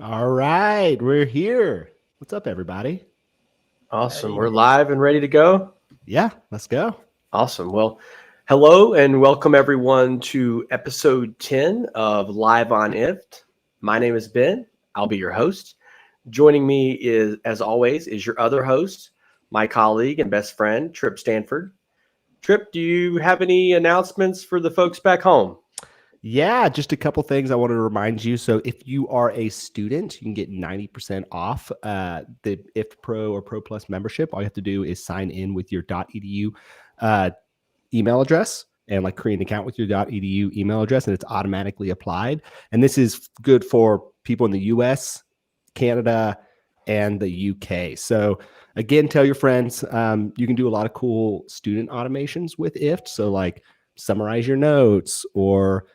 All right, we're here. What's up, everybody? Awesome. We're live and ready to go. Yeah, let's go. Awesome. Well, hello and welcome everyone to episode 10 of Live on IFT. My name is Ben. I'll be your host. Joining me is, as always, is your other host, my colleague and best friend, Trip Stanford. Trip, do you have any announcements for the folks back home? Yeah, just a couple things I wanted to remind you. So if you are a student, you can get 90% off the IFT Pro or Pro Plus membership. All you have to do is sign in with your .edu email address and like create an account with your .edu email address, and it's automatically applied. And this is good for people in the US, Canada, and the UK. So again, tell your friends, you can do a lot of cool student automations with IFT. So like summarize your notes or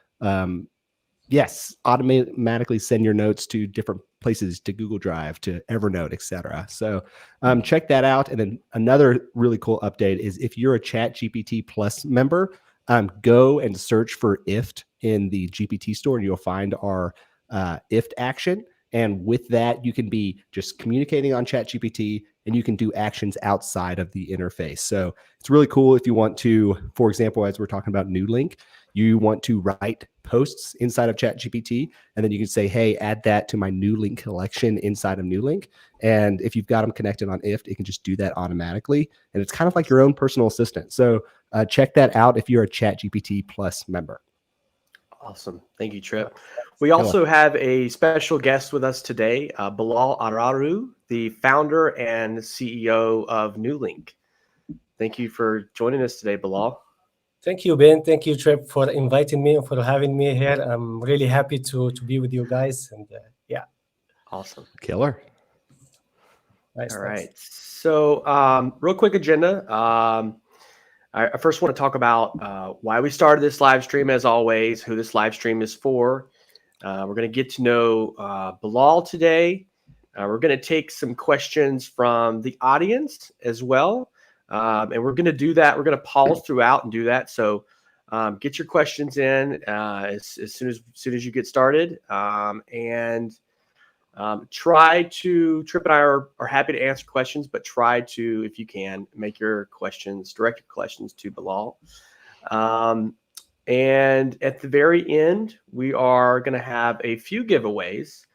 automatically send your notes to different places, to Google Drive, to Evernote, etc. So check that out. And then another really cool update is if you're a ChatGPT Plus member, go and search for IFT in the GPT store, and you'll find our IFT action. And with that, you can be just communicating on ChatGPT, and you can do actions outside of the interface. So it's really cool if you want to, for example, as we're talking about Nuelink, you want to write posts inside of ChatGPT, and then you can say, hey, add that to my Nuelink collection inside of Nuelink. And if you've got them connected on IFT, it can just do that automatically. And it's kind of like your own personal assistant. So check that out if you're a ChatGPT Plus member. Awesome. Thank you, Trip. We also have a special guest with us today, Balal Araru, the founder and CEO of Nuelink. Thank you for joining us today, Balal. Thank you, Ben. Thank you, Trip, for inviting me and for having me here. I'm really happy to be with you guys. And yeah. Awesome. Killer. Nice. All right. So real quick agenda. I first want to talk about why we started this live stream, as always, who this live stream is for. We're going to get to know Balal today. We're going to take some questions from the audience as well. And we're going to do that. We're going to pause throughout and do that. So get your questions in as soon as you get started. Try to, Trip and I are happy to answer questions, but try to, if you can, make your questions, direct your questions to Balal. And at the very end, we are going to have a few giveaways.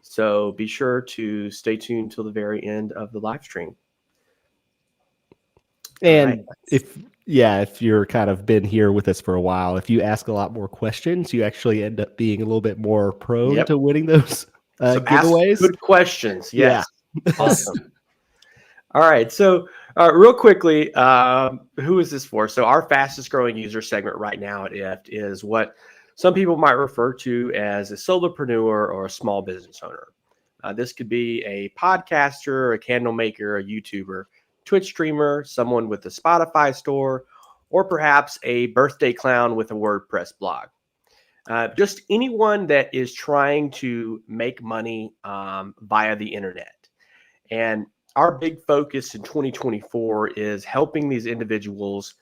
So be sure to stay tuned till the very end of the live stream. And if you're kind of been here with us for a while, if you ask a lot more questions, you actually end up being a little bit more prone to winning those giveaways. Ask good questions. Yes. Yeah. Awesome. All right. So real quickly, who is this for? So our fastest growing user segment right now at IFT is what some people might refer to as a solopreneur or a small business owner. This could be a podcaster, a candle maker, a YouTuber, Twitch streamer, someone with a Spotify store, or perhaps a birthday clown with a WordPress blog. Just anyone that is trying to make money via the internet. And our big focus in 2024 is helping these individuals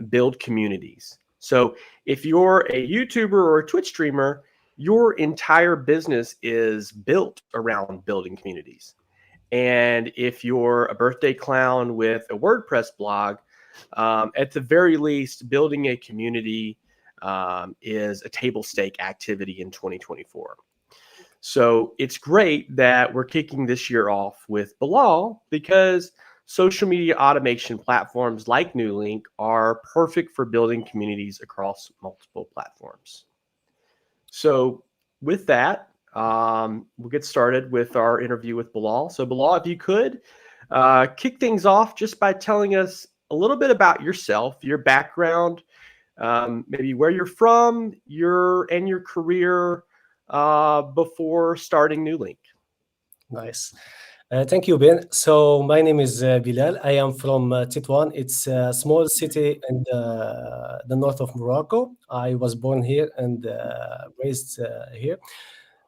build communities. So if you're a YouTuber or a Twitch streamer, your entire business is built around building communities. And if you're a birthday clown with a WordPress blog, at the very least, building a community is a table stake activity in 2024. So it's great that we're kicking this year off with Balal because social media automation platforms like Nuelink are perfect for building communities across multiple platforms. So with that, we'll get started with our interview with Balal. So Balal, if you could kick things off just by telling us a little bit about yourself, your background, maybe where you're from, your career before starting Nuelink. Nice. Thank you, Ben. So my name is Bilal. I am from Tetouan. It's a small city in the north of Morocco. I was born here and raised here.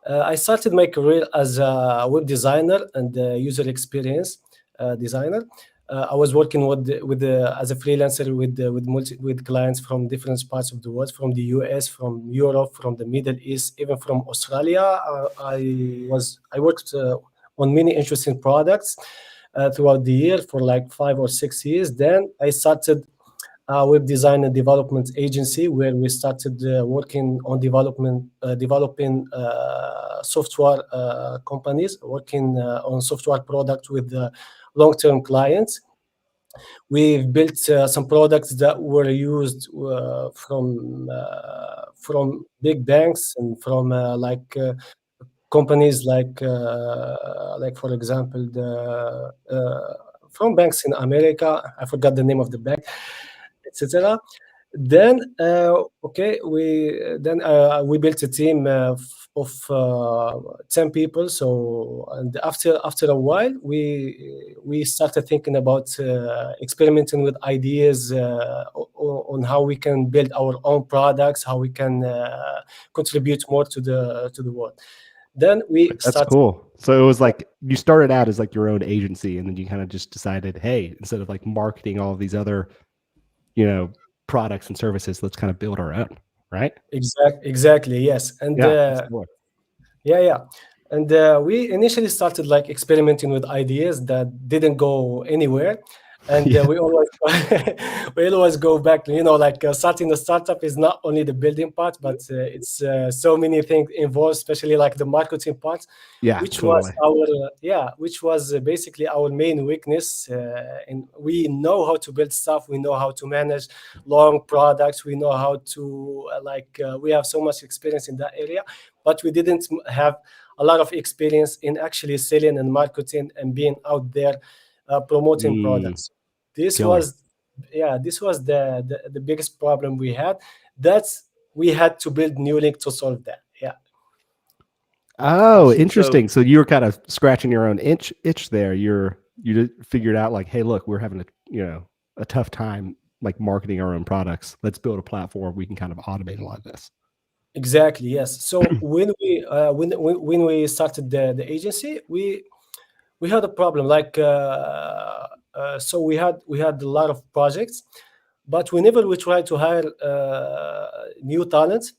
I started my career as a web designer and user experience designer. I was working as a freelancer with clients from different parts of the world, from the US, from Europe, from the Middle East, even from Australia. I worked on many interesting products throughout the year for like 5 or 6 years. Then I started a web design and development agency where we started working on developing software companies, working on software products with long-term clients. We've built some products that were used from big banks and from companies like for example from banks in America. I forgot the name of the bank, etc. Then we built a team of 10 people. So, and after a while, we started thinking about experimenting with ideas on how we can build our own products, how we can contribute more to the world. Then That's cool. So it was like you started out as like your own agency, and then you kind of just decided, hey, instead of like marketing all of these other, products and services, let's kind of build our own, right? Exactly. Yes. And cool. yeah. And we initially started like experimenting with ideas that didn't go anywhere. And we always go back, like starting a startup is not only the building part, but it's so many things involved, especially like the marketing part, which was basically our main weakness. And we know how to build stuff, we know how to manage long products, we know how to we have so much experience in that area, but we didn't have a lot of experience in actually selling and marketing and being out there promoting products. This was the biggest problem we had. We had to build Nuelink to solve that. Yeah. Oh, awesome. Interesting. So you were kind of scratching your own itch there. You figured out like, hey, look, we're having a tough time like marketing our own products. Let's build a platform we can kind of automate a lot of this. Exactly. Yes. So when we started the agency, we had a problem. So we had a lot of projects, but whenever we tried to hire new talent,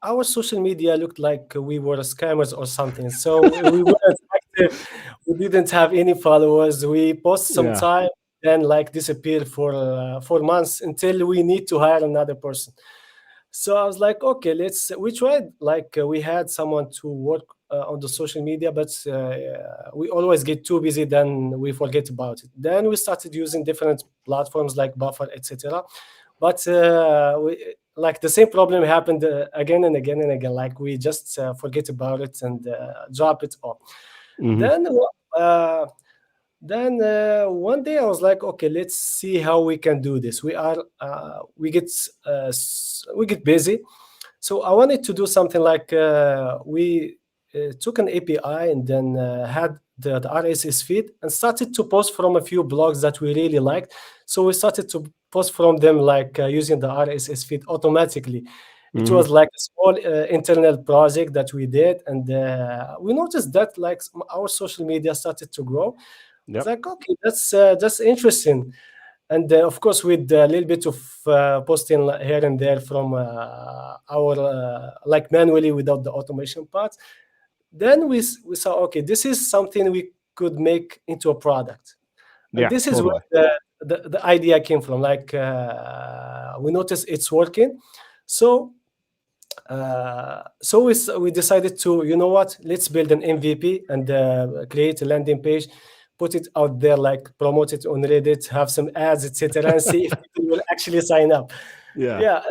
our social media looked like we were scammers or something. So we weren't active. We didn't have any followers. We post some time, then disappear for months until we need to hire another person. So I was like, okay, we tried, we had someone to work on the social media, but we always get too busy, then we forget about it. Then we started using different platforms like Buffer, etc. But the same problem happened again and again and again. We just forget about it and drop it off. Mm-hmm. Then one day I was like, okay, let's see how we can do this. We get busy, so I wanted to do something like we took an API and then had the RSS feed and started to post from a few blogs that we really liked. So we started to post from them using the RSS feed automatically. It was like a small internal project that we did, and we noticed that our social media started to grow. It's like, okay, that's interesting. And of course, with a little bit of posting here and there from our manually without the automation part, then we saw, okay, this is something we could make into a product. And this is where the idea came from. We noticed it's working, so we decided to, you know what, let's build an MVP and create a landing page, put it out there, promote it on Reddit, have some ads, etc., and see if people will actually sign up. And,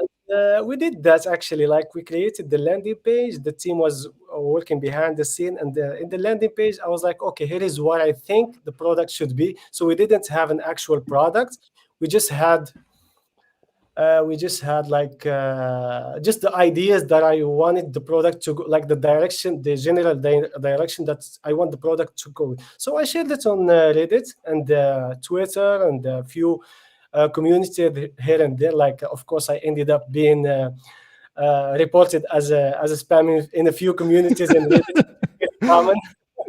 we did that actually. We created the landing page. The team was working behind the scene, and in the landing page, I was like, okay, here is what I think the product should be. So we didn't have an actual product. We just had just the ideas that I wanted the product to go, the general direction that I want the product to go. So I shared it on Reddit and Twitter and a few community here and there. Of course, I ended up being reported as a spam in a few communities, and Reddit is very common.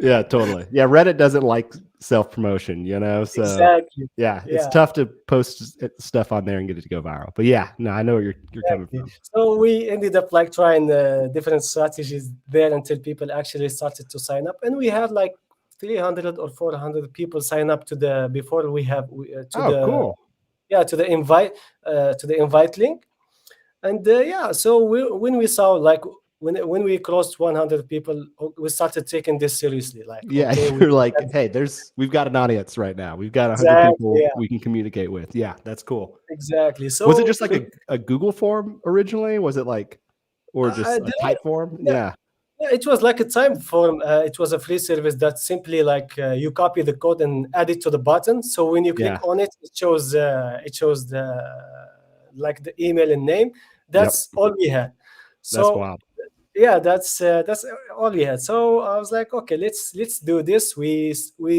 Yeah, totally. Yeah, Reddit doesn't like self-promotion, you know? So Exactly. yeah, it's Yeah. tough to post stuff on there and get it to go viral. But yeah, no, I know where you're coming Exactly. from. So we ended up like trying different strategies there until people actually started to sign up, and we had like 300 or 400 people sign up to the before we have to Oh, the cool. to the invite link. And yeah, so when we saw like when we crossed 100 people, we started taking this seriously. Like, Yeah, okay, we you're like, hey, we've got an audience right now. We've got 100 exactly, people yeah, we can communicate with. Yeah, that's cool. exactly. Was it So just like a Google form originally? Was it like, or just a there, type form? yeah, Yeah. yeah, it was like a time form. It was a free service that simply like you copy the code and add it to the button. So when you Yeah. click on it, it shows the like the email and name. Yep. That's all we had. That's So wild. yeah, that's all we had. So I was like, okay, let's do this. We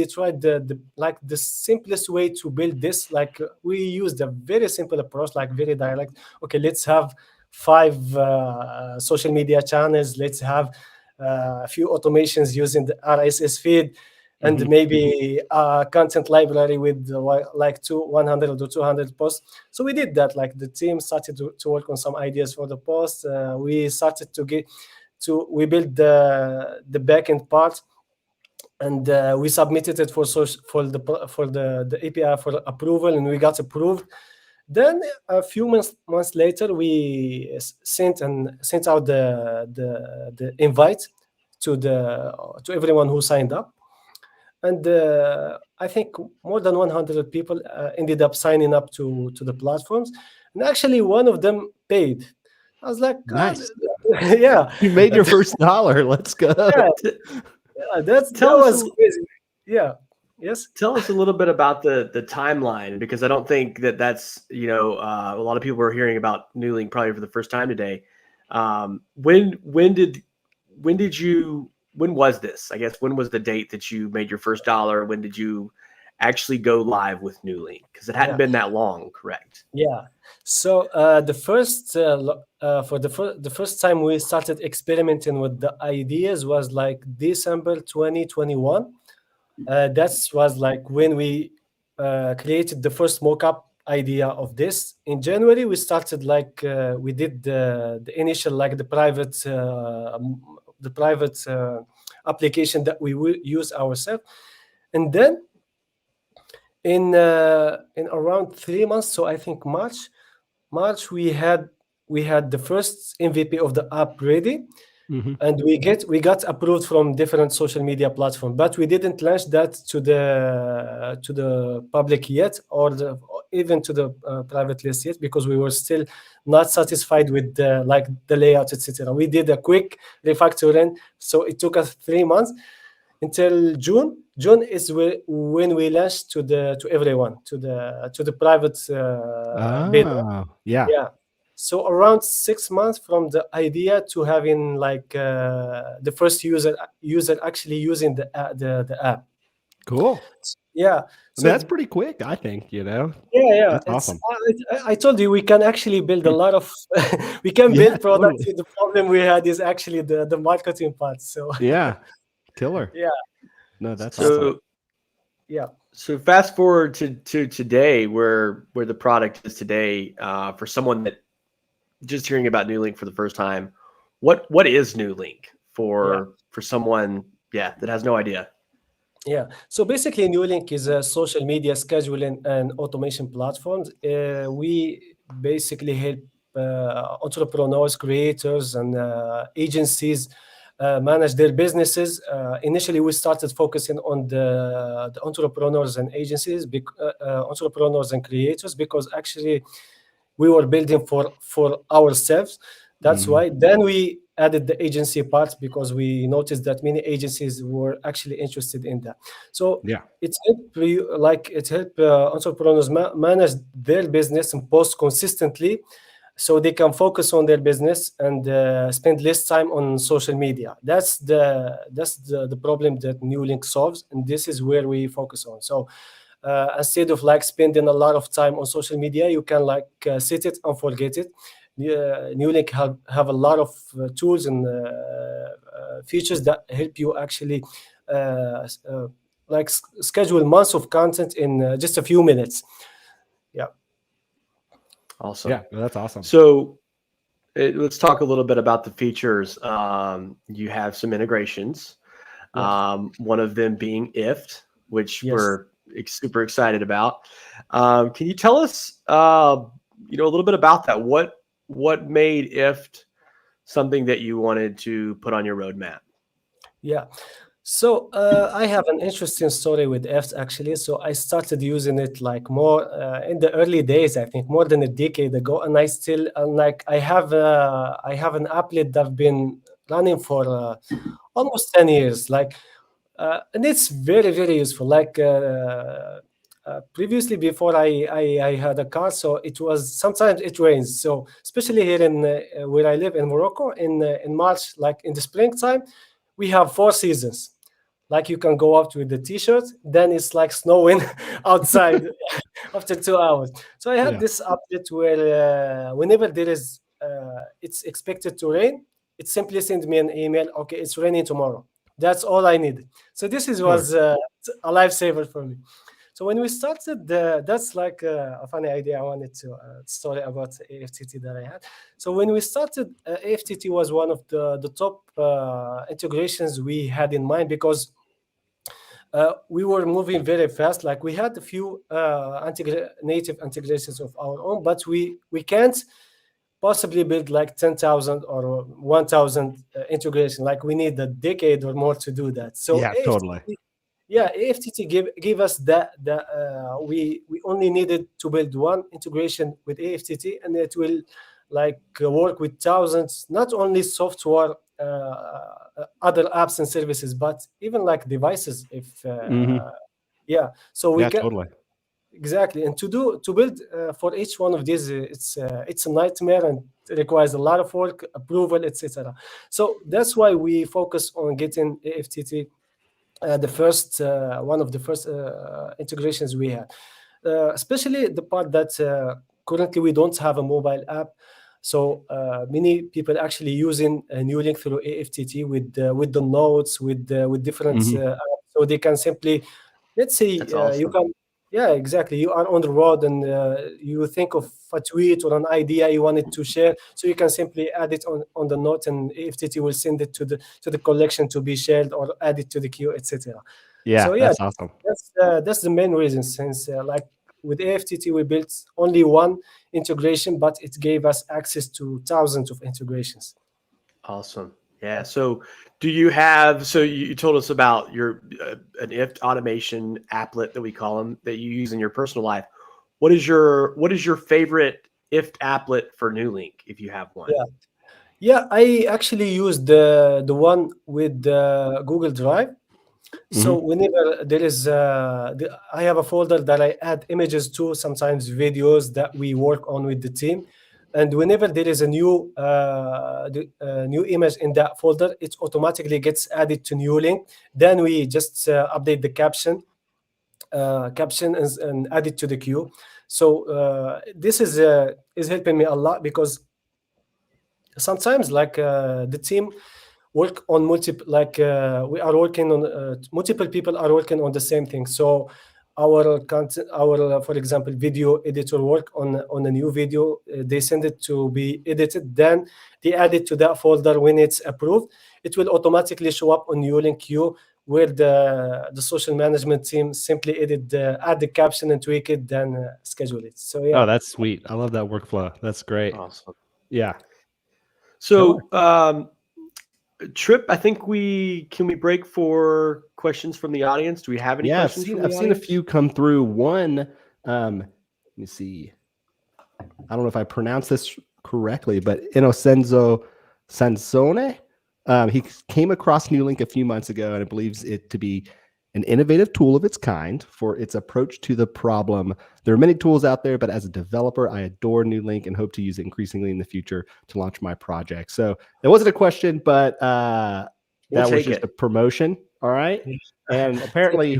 tried the like the simplest way to build this. Like we used a very simple approach, like very direct. Okay, let's have 5 social media channels. Let's have a few automations using the RSS feed, and Mhm. maybe a content library with like 100 or 200 posts. So we did that. Like the team started to work on some ideas for the post. We started to we built the backend part, and we submitted it for the API for approval, and we got approved. Then a few months later, we sent out the invite to everyone who signed up, and I think more than 100 people ended up signing up to the platforms, and actually one of them paid. I was like, Nice. yeah, You made your first dollar. Let's go. yeah, T- yeah, that Tell us was crazy. Yeah, yes, Tell us a little bit about the timeline, because I don't think that's a lot of people are hearing about Nuelink probably for the first time today. When was this? I guess when was the date that you made your first dollar? When did you actually go live with Nuelink? Because it hadn't yeah, been that long, correct? yeah. So the first for the first time we started experimenting with the ideas was like December 2021. That was like when we created the first mock-up idea of this. In January, we started like we did the initial like the private application that we will use ourselves, and then in around 3 months, so I think March we had the first MVP of the app ready, Mhm. and we got approved from different social media platforms, but we didn't launch that to the public yet, or even to the private list yet, because we were still not satisfied with the layout, etc. We did a quick refactoring, so it took us 3 months until June is when we launched to everyone, to the private beta. Oh, yeah. Yeah. So around 6 months from the idea to having like the first user actually using the app. Cool. Yeah. I mean, So that's pretty quick, I think, yeah. That's It's awesome. I told you we can actually build a lot of we can Yeah, build products. totally. The problem we had is actually the marketing part. So Yeah. Killer. yeah. No, that's awesome. So Yeah. so fast forward to today, where the product is today, for someone that just hearing about Nuelink for the first time, what is Nuelink Yeah. for someone, that has no idea? Yeah. So basically, Nuelink is a social media scheduling and automation platform. We basically help entrepreneurs, creators, and agencies manage their businesses. Initially, we started focusing on the entrepreneurs and agencies, entrepreneurs and creators, because actually we were building for ourselves. That's Mhm. why. Then we added the agency part because we noticed that many agencies were actually interested in that. So Yeah. it helped entrepreneurs manage their business and post consistently, so they can focus on their business and spend less time on social media. That's the problem that Newlink solves, and this is where we focus on. So instead of like spending a lot of time on social media, you can like set it and forget it. Newlink have a lot of tools and features that help you actually uh, like schedule months of content in just a few minutes. Yeah. Awesome. Yeah, that's awesome. So let's talk a little bit about the features. You have some integrations. One of them being IFT, which we're super excited about. Can you tell us, a little bit about that? What made IFT something that you wanted to put on your roadmap? Yeah. So I have an interesting story with IFT actually. So I started using it like more in the early days, I think more than a decade ago, and I still I have an applet that I've been running for almost 10 years. And it's very, very useful. Previously, before I had a car, so it was sometimes it rains. So especially here in where I live in Morocco, in March, like in the springtime, we have 4 seasons. Like you can go out with the t-shirt, then it's like snowing outside after 2 hours. So I had this update where whenever there is it's expected to rain, it simply sends me an email. Okay, it's raining tomorrow. That's all I needed. So was a lifesaver for me. So when we started, that's like a funny idea. I wanted to story about AFTT that I had. So when we started, AFTT was one of the top integrations we had in mind because we were moving very fast. Like we had a few native integrations of our own, but we can't possibly build like 10,000 or 1,000 integration. Like we need a decade or more to do that. So totally. AFTT gave us that we only needed to build one integration with AFTT, and it will work with thousands, not only software, other apps and services, but even like devices. If so we can totally. Exactly, and to build for each one of these, it's a nightmare and it requires a lot of work, approval, etc. So that's why we focus on getting AFTT. The first one of the first integrations we had, especially the part that currently we don't have a mobile app. So many people actually using Nuelink through AFTT with the notes, with different apps, so they can simply, let's say, you can. Yeah, exactly. You are on the road and you think of a tweet or an idea you wanted to share, so you can simply add it on the note, and AFTT will send it to the collection to be shared or add it to the queue, etc. Yeah, So that's awesome. that's the main reason. Since like with AFTT, we built only one integration, but it gave us access to thousands of integrations. Awesome. Yeah. So do you have, so you told us about your an IFT automation applet that we call them that you use in your personal life. What is your favorite IFT applet for Nuelink, if you have one? Yeah, I actually use the one with Google Drive. So whenever there is, I have a folder that I add images to, sometimes videos that we work on with the team. And whenever there is a new new image in that folder, it automatically gets added to Nuelink. Then we just update the caption and add it to the queue. So this is helping me a lot because sometimes the team work on multiple, we are working on multiple people are working on the same thing. So our content, for example, video editor work on a new video, they send it to be edited, then they add it to that folder. When it's approved, it will automatically show up on Nuelink queue, where the social management team simply add the caption and tweak it, then schedule it. So Oh, that's sweet. I love that workflow. That's great. Awesome. Yeah. So Trip, I think can we break for questions from the audience? Do we have any questions from the audience? I've seen a few come through. One, let me see. I don't know if I pronounced this correctly, but Innocenzo Sansone, he came across Nuelink a few months ago, and it believes it to be an innovative tool of its kind for its approach to the problem. There are many tools out there, but as a developer, I adore Nuelink and hope to use it increasingly in the future to launch my project. So it wasn't a question, but that was just a promotion. All right. And apparently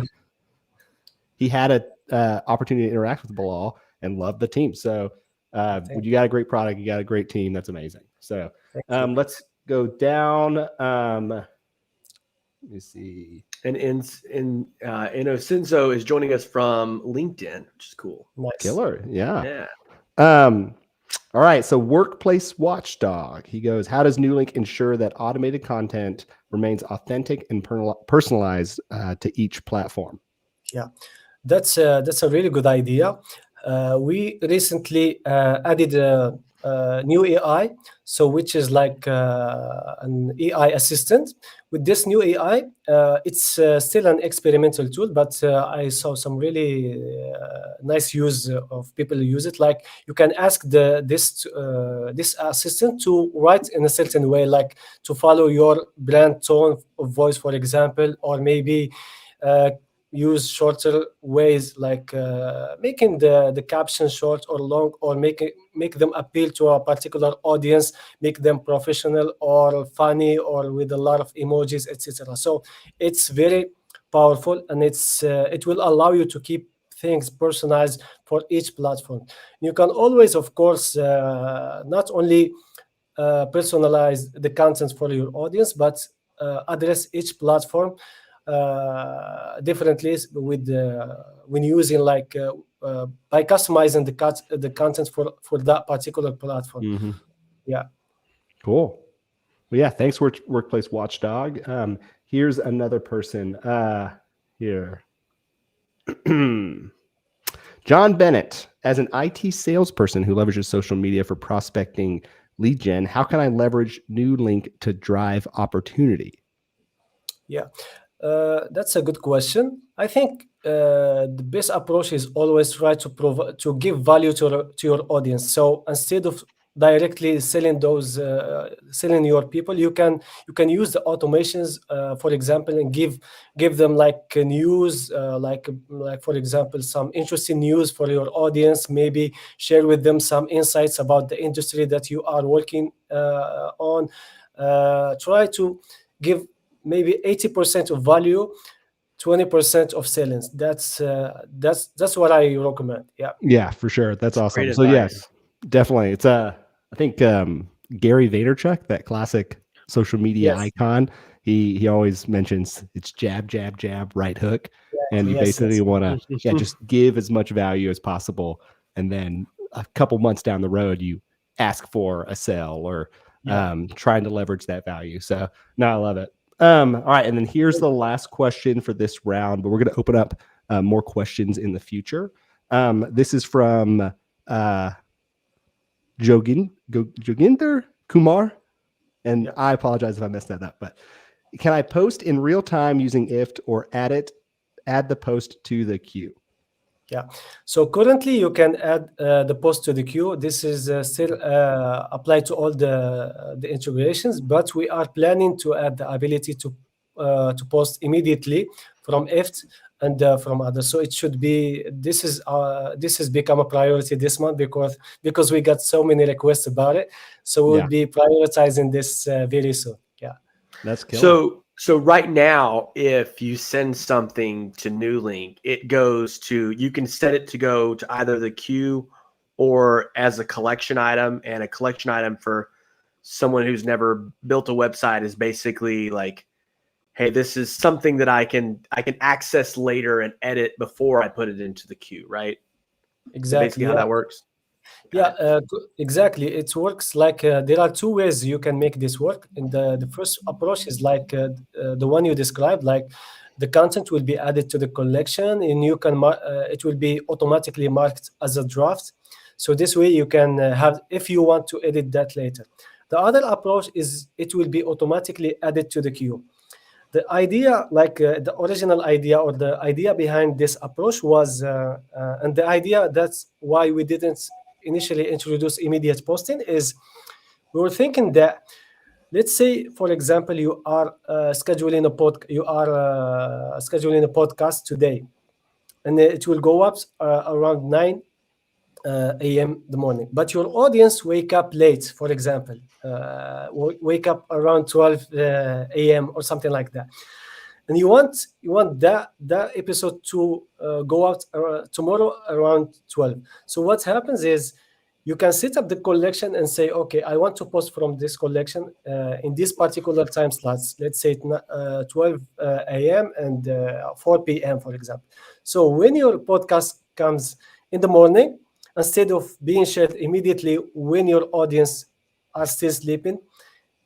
he had an opportunity to interact with Balal and loved the team. So you got a great product. You got a great team. That's amazing. So let's go down. Let me see. And Inocenzo is joining us from LinkedIn, which is cool. Nice. Killer. Yeah. Yeah. All right. So workplace watchdog. He goes, how does Nuelink ensure that automated content remains authentic and personalized to each platform? Yeah, that's a really good idea. We recently added a new AI, so which is like an AI assistant. With this new AI, it's still an experimental tool, but I saw some really nice use of people who use it. Like you can ask this assistant to write in a certain way, like to follow your brand tone of voice, for example, or maybe uh, use shorter ways, like making the caption short or long, or make them appeal to a particular audience, make them professional or funny or with a lot of emojis, etc. So it's very powerful, and it will allow you to keep things personalized for each platform. You can always, of course, not only personalize the content for your audience, but address each platform differently with when using like by customizing the content for that particular platform. Mm-hmm. Yeah. Cool. Well, yeah. Thanks, workplace watchdog. Here's another person. Here. John Bennett, as an IT salesperson who leverages social media for prospecting lead gen, how can I leverage Nuelink to drive opportunity? Yeah, that's a good question. I think the best approach is always try to give value to your audience. So instead of directly selling your people, you can use the automations, for example, and give them like a news, like for example some interesting news for your audience. Maybe share with them some insights about the industry that you are working on. Try to give maybe 80% of value, 20% of sellings. That's what I recommend. Yeah. Yeah, for sure. That's awesome. Great So yeah, advice. definitely. It's I think Gary Vaynerchuk, that classic social media Yes. icon, he always mentions it's jab, jab, jab, right hook. And you Yes. basically Yes. want to just give as much value as possible. And then a couple months down the road, you ask for a sell or Yeah. trying to leverage that value. So no, I love it. All right. And then here's the last question for this round, but we're going to open up more questions in the future. This is from Joginder Kumar, and I apologize if I messed that up. But can I post in real time using IFT or add the post to the queue? Yeah. So currently you can add the post to the queue. This is still applied to all the integrations, but we are planning to add the ability to post immediately from IFT and from others. So it should be this has become a priority this month because we got so many requests about it. So we'll be prioritizing this very soon. Yeah. That's killer. So right now, if you send something to Nuelink, it goes to, you can set it to go to either the queue or as a collection item. And a collection item for someone who's never built a website is basically like, hey, this is something that I can access later and edit before I put it into the queue, right? Exactly. Basically how that works. Yeah, exactly. It works like there are two ways you can make this work. And the first approach is like the one you described, like the content will be added to the collection and you can it will be automatically marked as a draft. So this way you can have, if you want to edit that later. The other approach is it will be automatically added to the queue. The idea, like the original idea or the idea behind this approach was, and the idea that's why we didn't initially introduce immediate posting is we were thinking that, let's say, for example, you are scheduling a podcast today, and it will go up around 9 a.m. the morning, but your audience wake up late, for example, wake up around 12 a.m. or something like that, and you want that episode to go out tomorrow around 12. So what happens is you can set up the collection and say, okay, I want to post from this collection in these particular time slots. Let's say 12 a.m. and 4 p.m., for example. So when your podcast comes in the morning, instead of being shared immediately when your audience are still sleeping,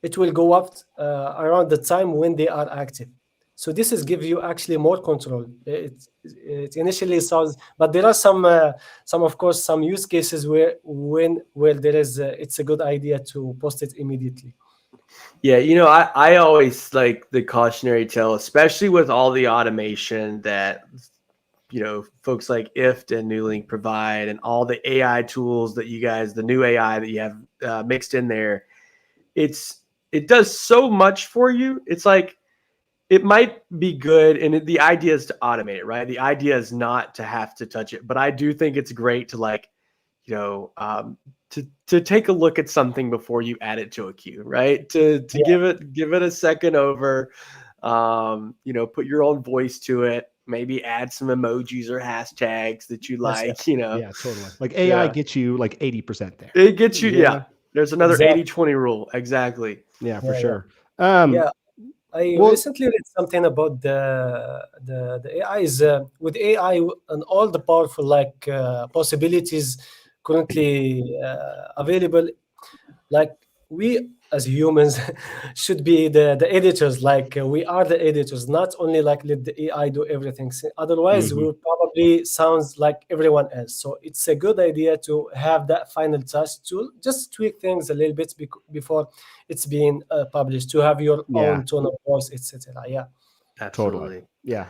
it will go up around the time when they are active. So this is give you actually more control. It initially sounds, but there are some of course some use cases where there is it's a good idea to post it immediately. Yeah, I always like the cautionary tale, especially with all the automation that folks like IFT and Nuelink provide, and all the AI tools that the new AI that you have mixed in there. It does so much for you. It's like, it might be good, and the idea is to automate it, right? The idea is not to have to touch it, but I do think it's great to to take a look at something before you add it to a queue, right? To Yeah. give it a second over, put your own voice to it, maybe add some emojis or hashtags that you Yes. Yeah. like, Yeah, totally. Like AI Yeah. gets you like 80% there. It gets you, Yeah. There's another Exactly. 80-20 rule. Exactly. Yeah, for Yeah. Yeah. sure. Yeah. I Well, recently read something about the AI is with AI and all the powerful possibilities currently available. Like we as humans should be the editors. Like we are the editors, not only like let the AI do everything. Otherwise, we mhm. will probably sounds like everyone else. So it's a good idea to have that final touch to just tweak things a little bit before it's being published. To have your Yeah, own tone of voice, etc. Yeah, totally. Absolutely. Yeah.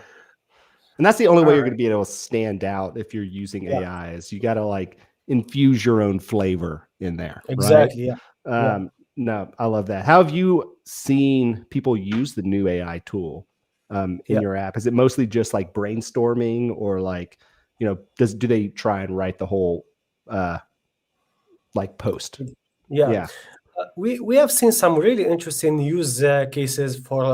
And that's the only All way you're going right. to be able to stand out if you're using yeah, AI is you got to like infuse your own flavor in there, right? exactly. Yeah, yeah. Um, no, I love that. How have you seen people use the new AI tool in Yeah. your app? Is it mostly just like brainstorming, or like, do they try and write the whole uh, like post? Yeah. Yeah. We have seen some really interesting use cases for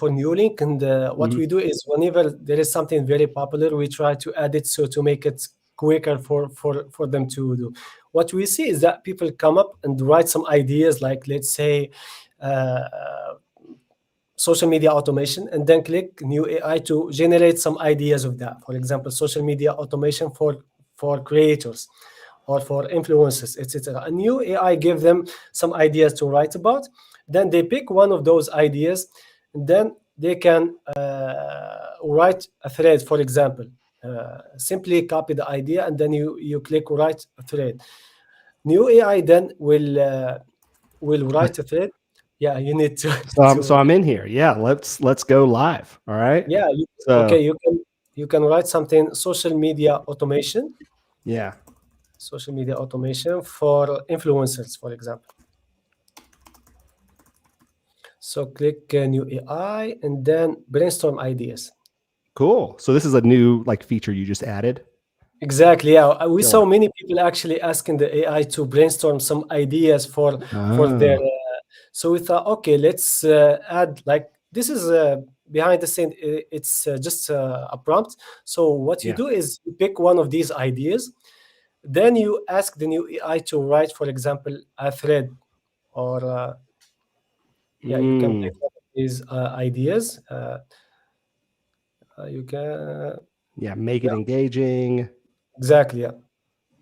Neuralink, and what Mhm. we do is whenever there is something very popular, we try to add it so to make it quicker for them to do. What we see is that people come up and write some ideas, like let's say uh, social media automation, and then click new AI to generate some ideas of that. For example, social media automation for creators or for influencers, etc. A new AI give them some ideas to write about. Then they pick one of those ideas, and then they can write a thread, for example. Simply copy the idea, and then you click write a thread. New AI then will write a thread. Yeah, you need to So to I'm in here. Yeah, let's go live. All right. yeah. So Okay, you can write something yeah, social media automation for influencers, for example. So click new AI and then brainstorm ideas. cool. So this is a new like feature you just added. Exactly. Yeah, we saw Killer. many people actually asking the AI to brainstorm some ideas for their. Oh, So we thought, okay, let's add like this is behind the scene. It's just a prompt. So what you yeah. do is you pick one of these ideas, then you ask the new AI to write, for example, a thread, or yeah, you can Mm, pick one of these ideas. You can, yeah, make it yeah, engaging. exactly, yeah,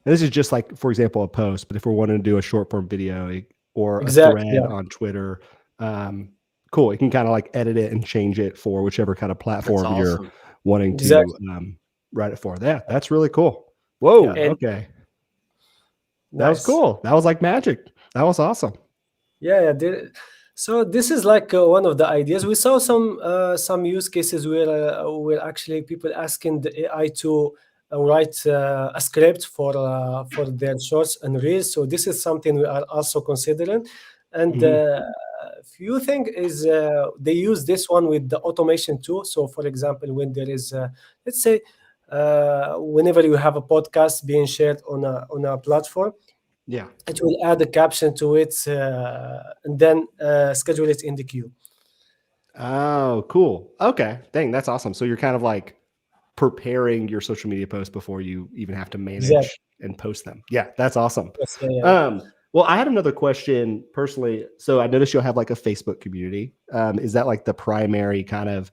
And this is just like, for example, a post, but if we're wanting to do a short form video or a exactly, thread yeah, on Twitter, um, cool. You can kind of like edit it and change it for whichever kind of That's platform you're awesome. wanting to exactly, write it for. Yeah, that's really cool. Whoa. yeah, And Okay. That was nice. cool. That was like magic. That was awesome. Yeah, yeah. So this is like one of the ideas. We saw some use cases where actually people asking the AI to write a script for their shorts and reels. So this is something we are also considering. And Mhm. few thing is they use this one with the automation too. So for example, when there is let's say whenever you have a podcast being shared on a platform, Yeah. it will add a caption to it and then schedule it in the queue. Oh, cool. Okay. Dang, that's awesome. So you're kind of like preparing your social media posts before you even have to manage Exactly. and post them. Yeah, that's awesome. Yes, yeah. Well, I had another question personally. So I noticed you'll have like a Facebook community. Is that like the primary kind of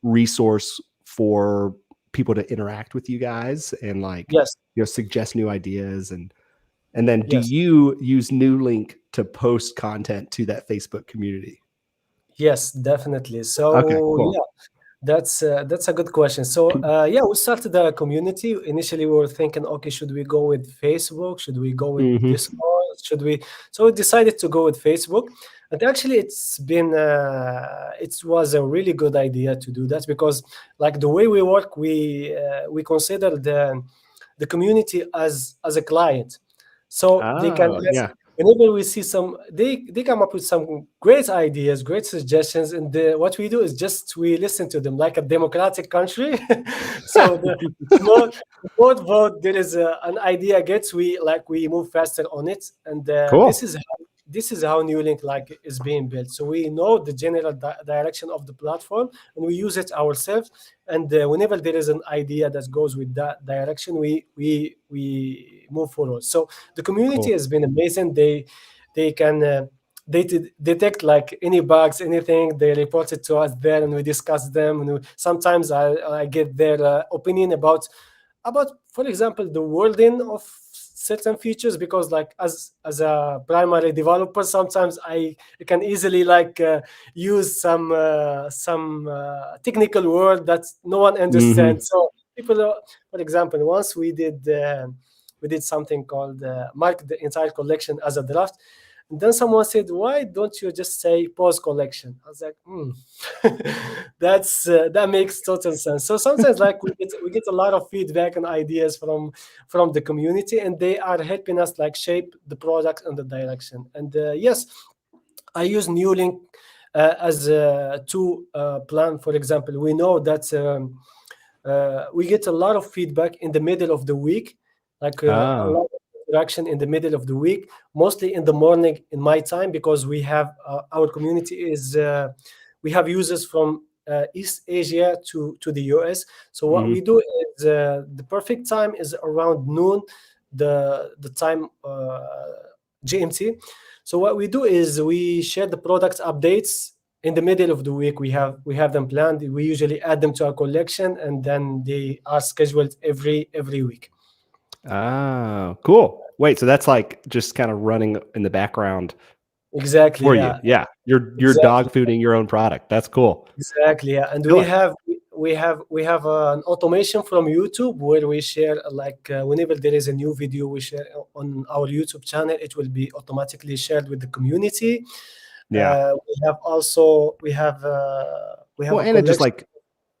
resource for people to interact with you guys and like, Yes, suggest new ideas? And then do yes, you use Nuelink to post content to that Facebook community? yes, definitely. Okay, So cool. yeah, that's a good question. So yeah, we started the community. Initially, we were thinking, okay, should we go with Facebook? Should we go with Mhm. Discord? Should we? So we decided to go with Facebook. And actually, it was a really good idea to do that because, like the way we work, we consider the community as a client, so they can Oh, ask yeah. whenever we see some, they come up with some great ideas, great suggestions, and what we do is just we listen to them like a democratic country. So the more vote there is an idea gets, we move faster on it, and Cool. this is how Newlink like is being built. So we know the general direction of the platform, and we use it ourselves. And whenever there is an idea that goes with that direction, we move forward. So the community Cool. has been amazing. They can detect like any bugs, anything. They report it to us there, and we discuss them. And sometimes I get their opinion about, for example, the wording of certain features, because like as a primary developer, sometimes I can easily like use some technical word that no one Mhm. understands. So people, for example, once we did something called mark the entire collection as a draft. And then someone said, "Why don't you just say pause collection?" I was like, that makes total sense. So sometimes, like we get a lot of feedback and ideas from the community, and they are helping us like shape the product and the direction. And yes, I use Newlink as to plan. For example, we know that we get a lot of feedback in the middle of the week, like a Oh. lot of interaction in the middle of the week, mostly in the morning in my time, because we have our community is we have users from East Asia to the US. So what Mhm. we do is the perfect time is around noon, the time GMT. So what we do is we share the product updates in the middle of the week. We have them planned. We usually add them to our collection, and then they are scheduled every week. Oh, cool. Wait, so that's like just kind of running in the background Exactly. for you. Yeah. Yeah. You're dog Exactly. fooding your own product. That's cool. Exactly. Yeah. And Kill it. we have an automation from YouTube where we share like whenever there is a new video we share on our YouTube channel, it will be automatically shared with the community. Yeah. We have Well, a and it just collection. like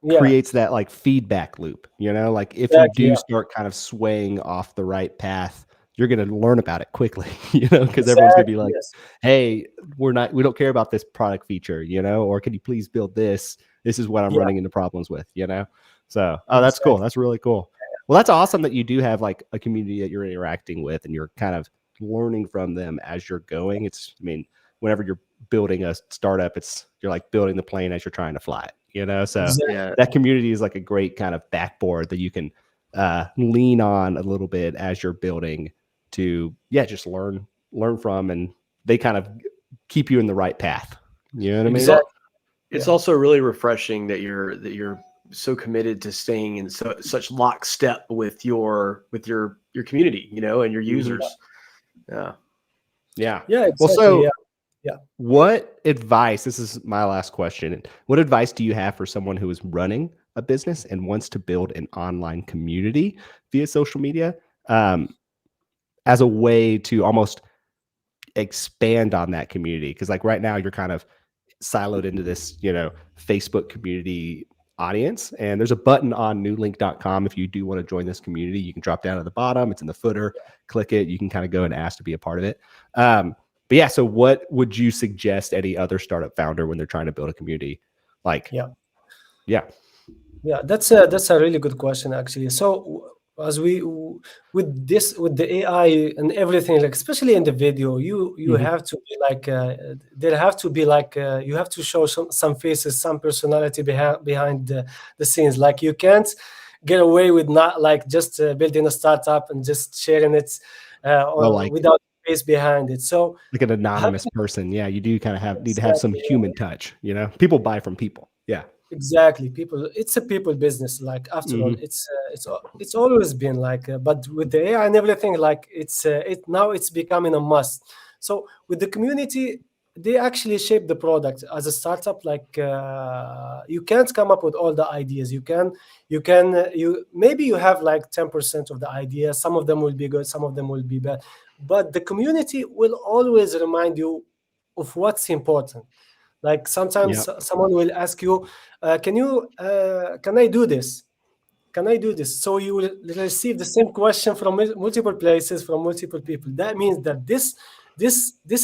Yeah. creates that like feedback loop, like if you Exactly. do Yeah. start kind of swaying off the right path, you're going to learn about it quickly, because everyone's going to be Exactly. like, Yes. hey, we don't care about this product feature, or can you please build this? This is what I'm Yeah. running into problems with. So, oh, that's cool. Exactly. That's really cool. Well, that's awesome that you do have like a community that you're interacting with and you're kind of learning from them as you're going. I mean, whenever you're building a startup, you're like building the plane as you're trying to fly it. So Exactly. Yeah. that community is like a great kind of backboard that you can lean on a little bit as you're building to, just learn from, and they kind of keep you in the right path. You know what I mean? Exactly. Well, it's Yeah. also really refreshing that you're so committed to staying in such lockstep with your community, and your Mhm. users. Yeah. Yeah. Yeah. Well, Exactly. so Yeah. Yeah. what advice, this is my last question. What advice do you have for someone who is running a business and wants to build an online community via social media, as a way to almost expand on that community? Because like right now you're kind of siloed into this, Facebook community audience. And there's a button on newlink.com. If you do want to join this community, you can drop down at the bottom. It's in the footer, click it. You can kind of go and ask to be a part of it. But yeah, so what would you suggest any other startup founder when they're trying to build a community? Like, Yeah. yeah. Yeah, that's a really good question actually. So as with the AI and everything, like especially in the video, you Mhm. have to be like there have to be like you have to show some faces, some personality behind the scenes. Like you can't get away with not like just building a startup and just sharing it without space behind it. So like an anonymous person. Yeah, you do kind of need to have some human touch. People buy from people. Yeah, exactly. People, it's a people business. Like after all, it's always been like. But with the AI and everything, like it now it's becoming a must. So with the community, they actually shape the product as a startup. Like you can't come up with all the ideas. You maybe you have like 10% of the ideas. Some of them will be good, some of them will be bad. But the community will always remind you of what's important. Like sometimes someone will ask you, can I do this? Can I do this? So you will receive the same question from multiple places, from multiple people. That means that this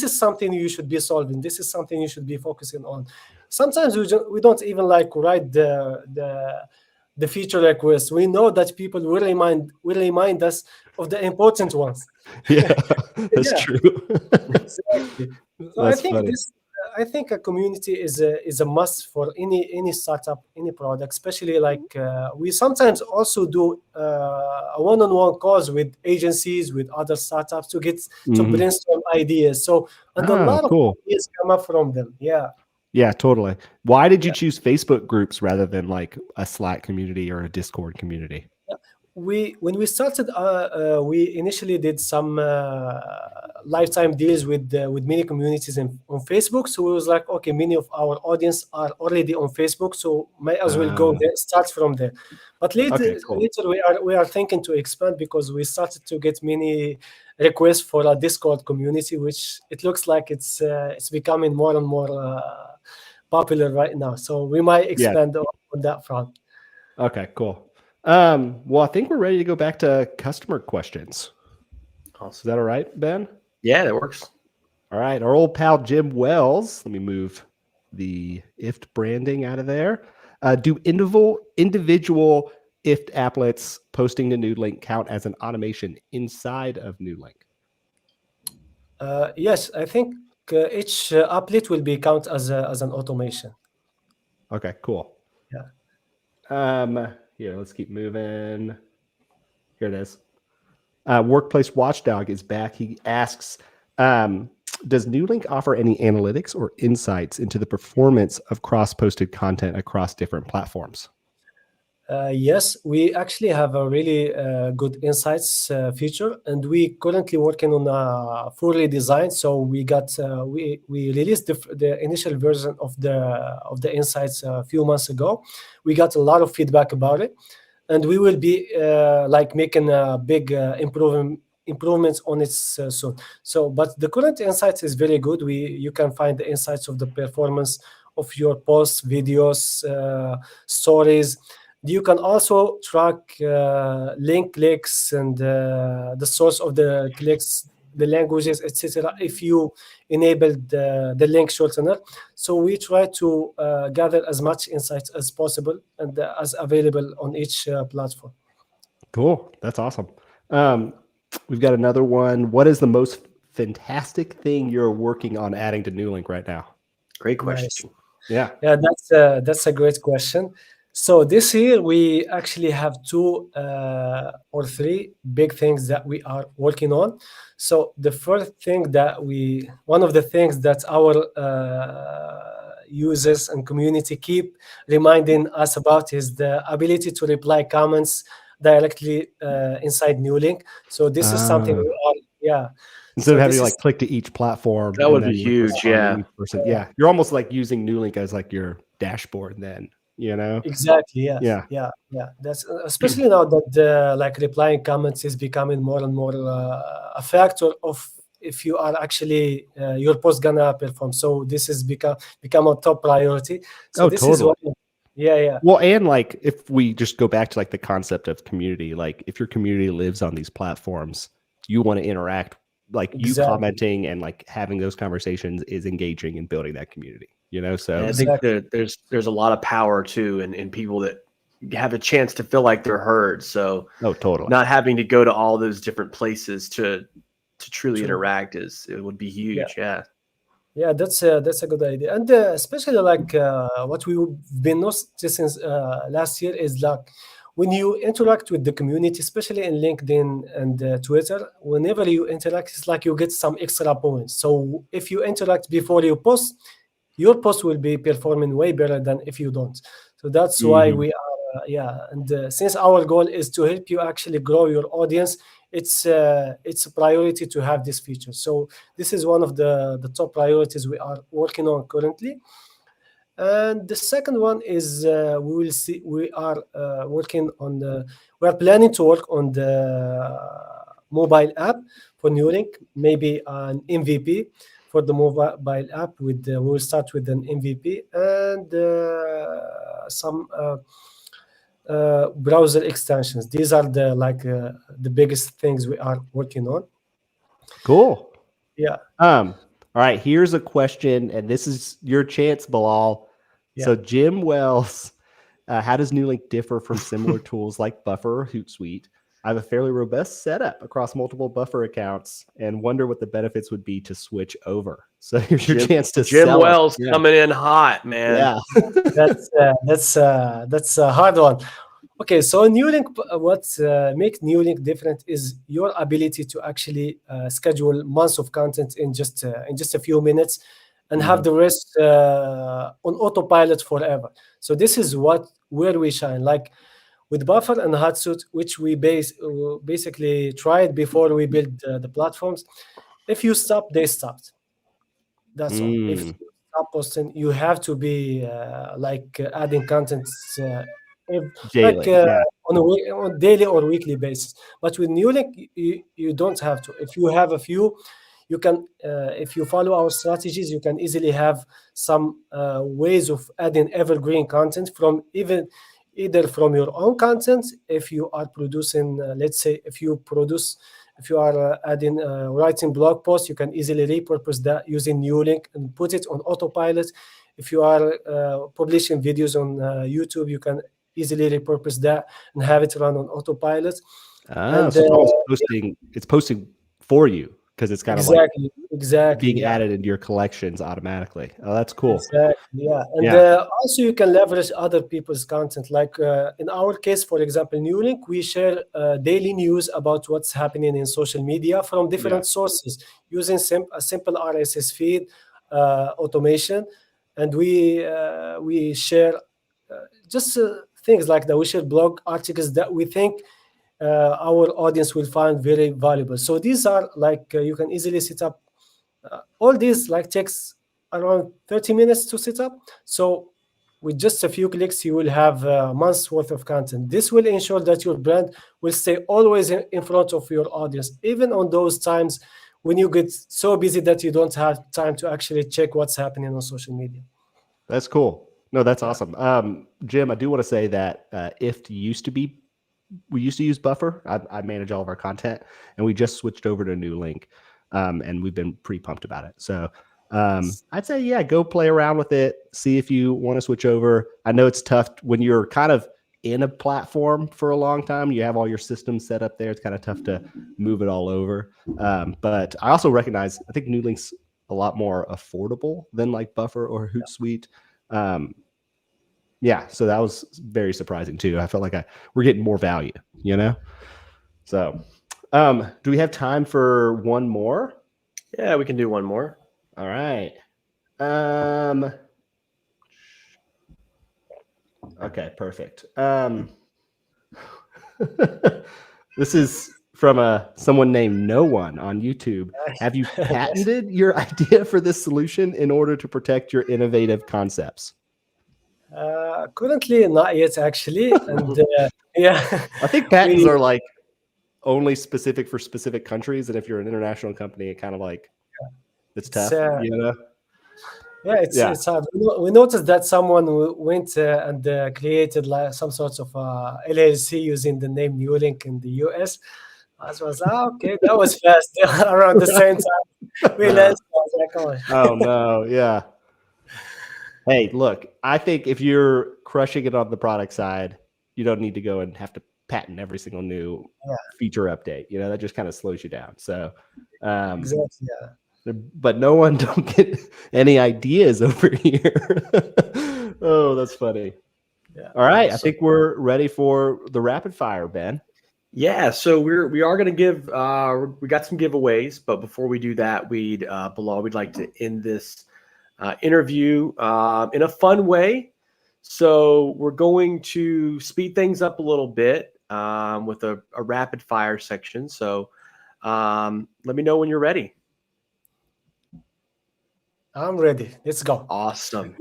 is something you should be solving. This is something you should be focusing on. Sometimes we don't even like write the feature request. We know that people will remind us of the important ones. Yeah, that's true. Exactly. So That's funny. I think a community is a must for any startup, any product, especially like we sometimes also do a one-on-one calls with agencies, with other startups to brainstorm ideas. So and a lot of Cool. ideas come up from them. Yeah, totally. Why did you choose Facebook groups rather than like a Slack community or a Discord community? When we started, we initially did some lifetime deals with many communities on Facebook. So it was like, okay, many of our audience are already on Facebook, so might as well go there, start from there. But later we are thinking to expand because we started to get many requests for a Discord community, which it looks like it's becoming more and more popular right now. So we might expand on that front. Okay, cool. Well, I think we're ready to go back to customer questions. Awesome. Is that all right, Ben? Yeah, that works. All right. Our old pal Jim Wells. Let me move the IFT branding out of there. Do individual IFT applets posting to Nuelink count as an automation inside of Nuelink? Yes, I think each applet will be count as an automation. Okay, cool. Yeah. Here, let's keep moving. Here it is. Workplace Watchdog is back. He asks, does Nuelink offer any analytics or insights into the performance of cross-posted content across different platforms? Yes, we actually have a really good insights feature, and we currently working on a fully designed. So we got we released the initial version of the insights a few months ago. We got a lot of feedback about it, and we will be like making a big improvements on it soon. So, but the current insights is very good. You can find the insights of the performance of your posts, videos, stories. You can also track link clicks and the source of the clicks, the languages, etc. if you enable the link shortener. So we try to gather as much insights as possible and as available on each platform. Cool. That's awesome. We've got another one. What is the most fantastic thing you're working on adding to Nuelink right now? Great question. Nice. Yeah, that's a great question. So this year we actually have 2 or 3 big things that we are working on. So the first thing one of the things that our users and community keep reminding us about is the ability to reply comments directly inside Nuelink. So this is something instead of having to like click to each platform. That would be huge. Yeah. You're almost like using Nuelink as like your dashboard then. Exactly. Yeah. That's especially now that like replying comments is becoming more and more a factor of if you are actually your post gonna perform. So this has become a top priority. So this is what. Yeah. Well, and like if we just go back to like the concept of community, like if your community lives on these platforms, you want to interact. Like you commenting and like having those conversations is engaging in building that community. So I think there's a lot of power too in people that have a chance to feel like they're heard. So totally not having to go to all those different places to truly interact it would be huge. Yeah, that's a good idea, and especially like what we've been noticing since last year is like when you interact with the community, especially in LinkedIn and Twitter, whenever you interact, it's like you get some extra points. So if you interact before you post, your post will be performing way better than if you don't. So that's why we are, and since our goal is to help you actually grow your audience, it's a priority to have this feature. So this is one of the top priorities we are working on currently. And the second one is we will see. We are working on the. We are planning to work on the mobile app for Nuelink, maybe an MVP for the mobile app. With we will start with an MVP and some browser extensions. These are the biggest things we are working on. Cool. Yeah. All right. Here's a question, and this is your chance, Balal. Yeah. So Jim Wells, how does Nuelink differ from similar tools like Buffer or Hootsuite? I have a fairly robust setup across multiple Buffer accounts and wonder what the benefits would be to switch over. So here's your chance to Jim sell Wells it. coming in hot, man. Yeah. That's a hard one. Okay, so Nuelink, what makes Nuelink different is your ability to actually schedule months of content in just a few minutes, and have the rest on autopilot forever. So this is where we shine. Like with Buffer and Hotsuite, which we basically tried before we built the platforms. If you stop, they stopped. That's all. If you stop posting, you have to be adding content Daily, on daily or weekly basis. But with Nuelink, you don't have to. If you have a few, you can. If you follow our strategies, you can easily have some ways of adding evergreen content from either from your own content. If you are producing, let's say, if you are writing blog posts, you can easily repurpose that using Nuelink and put it on autopilot. If you are publishing videos on YouTube, you can easily repurpose that and have it run on autopilot. And so it's posting for you because it's kind of exactly being added into your collections automatically. Oh, that's cool. Exactly, yeah. And also you can leverage other people's content. Like in our case, for example, Nuelink, we share daily news about what's happening in social media from different sources using a simple RSS feed automation, and we share just things like that. We share blog articles that we think our audience will find very valuable. So these are you can easily set up all these takes around 30 minutes to set up. So with just a few clicks, you will have a month's worth of content. This will ensure that your brand will stay always in front of your audience, even on those times when you get so busy that you don't have time to actually check what's happening on social media. That's cool. No, that's awesome. Jim, I do want to say that we used to use Buffer. I manage all of our content, and we just switched over to Nuelink, and we've been pretty pumped about it. So I'd say, go play around with it. See if you want to switch over. I know it's tough when you're kind of in a platform for a long time. You have all your systems set up there. It's kind of tough to move it all over. But I also recognize, I think Nuelink's a lot more affordable than like Buffer or Hootsuite. So that was very surprising too. I felt like we're getting more value, So, do we have time for one more? Yeah, we can do one more. All right. Okay, perfect. This is from someone named No One on YouTube. Have you patented your idea for this solution in order to protect your innovative concepts? Currently, not yet, actually. And I think patents are only specific for specific countries, and if you're an international company, it kind of it's tough, Yeah, it's hard. We noticed that someone went and created some sorts of LLC using the name Nuelink in the US. I was okay, that was fast. Around the same time, we learned. Oh no, yeah. Hey, look, I think if you're crushing it on the product side, you don't need to go and have to patent every single new feature update. That just kind of slows you down. So, exactly, but no one don't get any ideas over here. Oh, that's funny. Yeah. All right. I Awesome. think we're ready for the rapid fire, Ben. Yeah, so we are going to give we got some giveaways, but before we do that, Bilal, we'd like to end this interview in a fun way. So we're going to speed things up a little bit with a rapid fire section. So let me know when you're ready. I'm ready. Let's go. Awesome.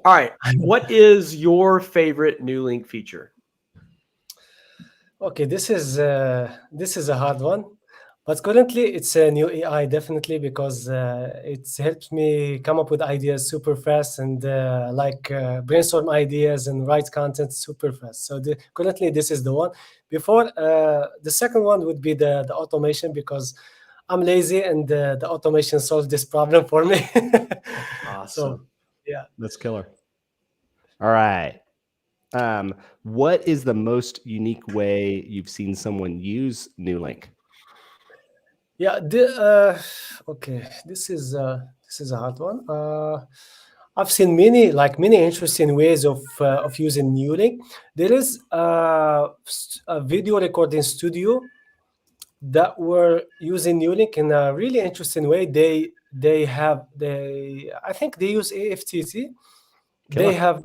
All right. What is your favorite Nuelink feature? Okay, this is a hard one, but currently it's a new AI definitely because it helps me come up with ideas super fast and brainstorm ideas and write content super fast. So currently this is the one. Before the second one would be the automation because I'm lazy and the automation solves this problem for me. Awesome. So yeah, That's killer. All right. What is the most unique way you've seen someone use Nuelink? yeah. Okay, this is a hard one. I've seen many interesting ways of using Neuralink. There is a video recording studio that were using Neuralink in a really interesting way. They I think they use AFTT. They Killer. have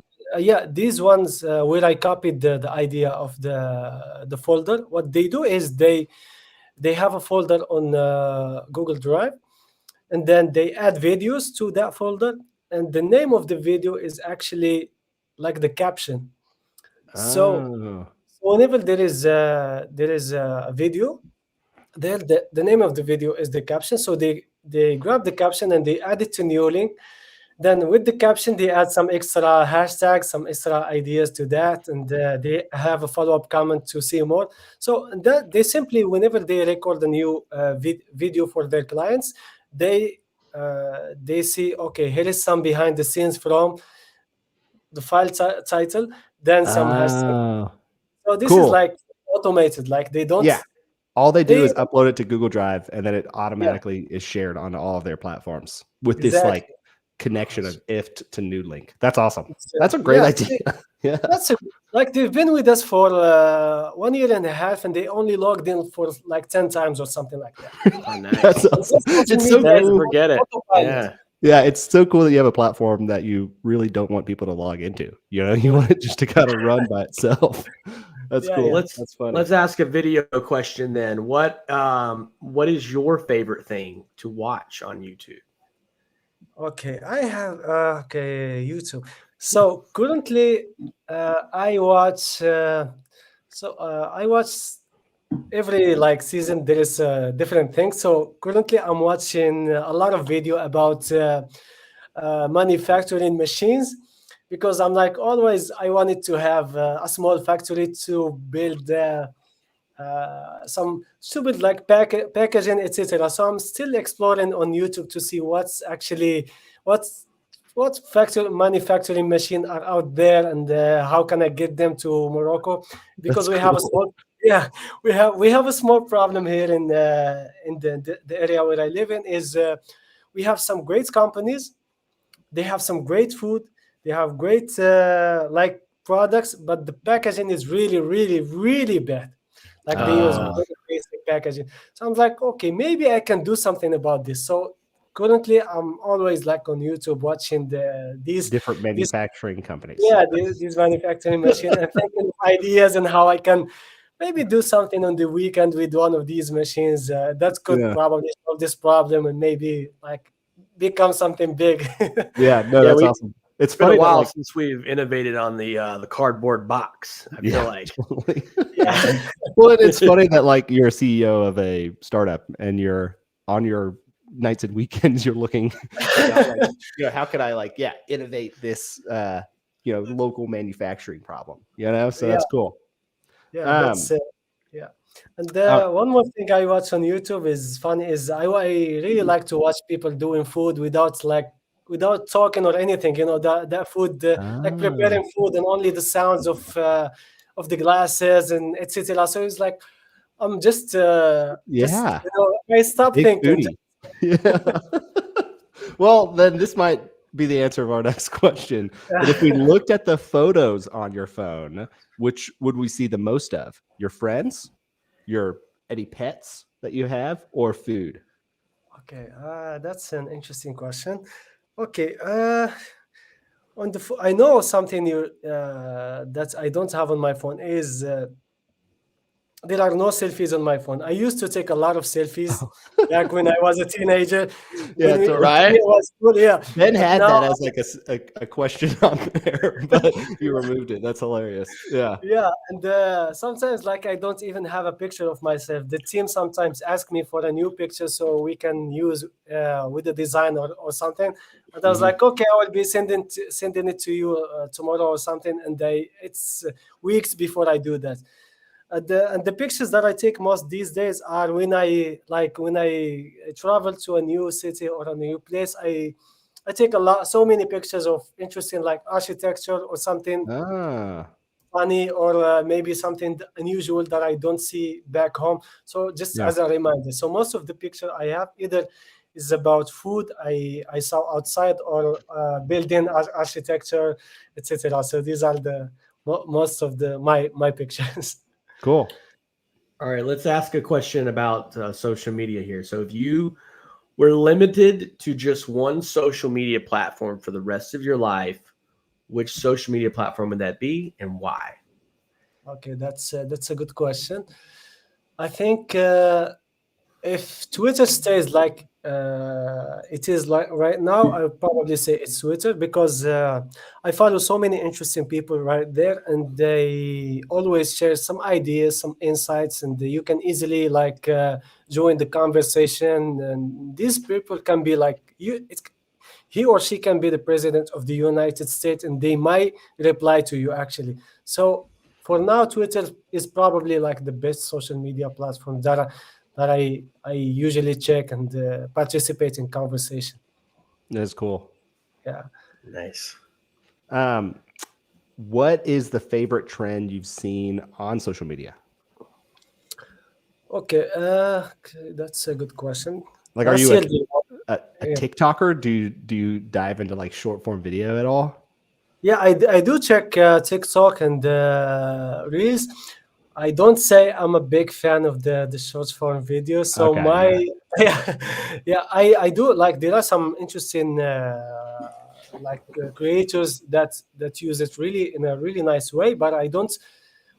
these ones where I copied the idea of the folder. What they do is they have a folder on Google Drive, and then they add videos to that folder, and the name of the video is actually like the caption. So Oh. whenever there is a video, there the name of the video is the caption. So they grab the caption and they add it to Neolink. Then with the caption, they add some extra hashtags, some extra ideas to that, and they have a follow-up comment to see more. So that they simply, whenever they record a new video for their clients, they see, okay, here is some behind the scenes from the file title, then some hashtag. Oh. So this is Cool. like automated, like they don't. Yeah. All they do They is upload it to Google Drive, and then it yeah, automatically is shared on all of their platforms with this like exactly. connection of IFT to Nudelink. That's awesome. It's, That's a great yeah, idea. Yeah. that's like they've been with us for 1 year and a half, and they only logged in for like 10 times or something like that. Oh, nice. That's awesome. Social It's so media is Never cool. forget it. autopilot. Yeah. Yeah, it's so cool that you have a platform that you really don't want people to log into. You know, you want it just to kind of run by itself. That's Yeah, cool. yeah. That's funny. Let's ask a video question then. What is your favorite thing to watch on YouTube? Okay, I have YouTube. So currently, I watch. I watch every like season. There is a different thing. So currently, I'm watching a lot of video about manufacturing machines because I'm like always. I wanted to have a small factory to build. Some stupid like packaging, etc. So I'm still exploring on YouTube to see what's actually what's what factory manufacturing machine are out there and how can I get them to Morocco because That's we have a cool. small we have a small problem here in the area where I live in is we have some great companies, they have some great food, they have great like products, but the packaging is really bad. Like they use Ah. very basic packaging. So I'm like, okay, maybe I can do something about this. So currently, I'm always like on YouTube watching Different these manufacturing companies. these manufacturing machine and thinking of ideas and how I can maybe do something on the weekend with one of these machines that could Yeah. probably solve this problem and maybe like become something big. Yeah. No, Yeah, that's we awesome. It's It's been a funny that while like since we've innovated on the cardboard box. I feel yeah, like. totally. Yeah. Well, it's funny that like you're a CEO of a startup and you're on your nights and weekends you're looking about, like, you know, how can I like innovate this local manufacturing problem, so Yeah. that's cool. Yeah, that's um yeah. And uh, one more thing I watch on YouTube is funny is I really like to watch people doing food without talking or anything. You know that food like ah, preparing food and only the sounds of the glasses and etc. So it's like I'm just yeah, I stop big thinking. foodie. Yeah. Well, then this might be the answer of our next question. But if we looked at the photos on your phone, which would we see the most of? Your friends, any pets that you have, or food? Okay, that's an interesting question. Okay, I know something new that I don't have on my phone is there are no selfies on my phone. I used to take a lot of selfies back when I was a teenager. Yeah, When totally. Right. it was cool, yeah. Ben But had now, that as like a question on there, but you removed it. That's hilarious. Yeah. yeah, and sometimes like I don't even have a picture of myself. The team sometimes ask me for a new picture so we can use with the design or something. And I was Mhm. like, okay, I will be sending it to you tomorrow or something. And it's weeks before I do that. And the pictures that I take most these days are when I travel to a new city or a new place. I take so many pictures of interesting like architecture or something Ah, funny or maybe something unusual that I don't see back home. So just yeah. as a reminder. So most of the picture I have either is about food I saw outside or building architecture, etc. So these are the most of the my pictures. Cool. All right, let's ask a question about social media here. So, if you were limited to just one social media platform for the rest of your life, which social media platform would that be and why? Okay, that's a good question. I think if Twitter stays like it is like right now, I would probably say it's Twitter because I follow so many interesting people right there, and they always share some ideas, some insights, and you can easily like join the conversation. And these people can be like you. He or she can be the president of the United States, and they might reply to you actually. So for now, Twitter is probably like the best social media platform that I usually check and participate in conversation. That's cool. Yeah. Nice. Um, what is the favorite trend you've seen on social media? Okay. That's a good question. Like, are Last you year, a yeah, TikToker? Do you dive into like short form video at all? yeah, I do check TikTok and Reels. I don't say I'm a big fan of the short form videos. So Okay, yeah. yeah, yeah, I do like there are some interesting creators that use it really in a really nice way, but I don't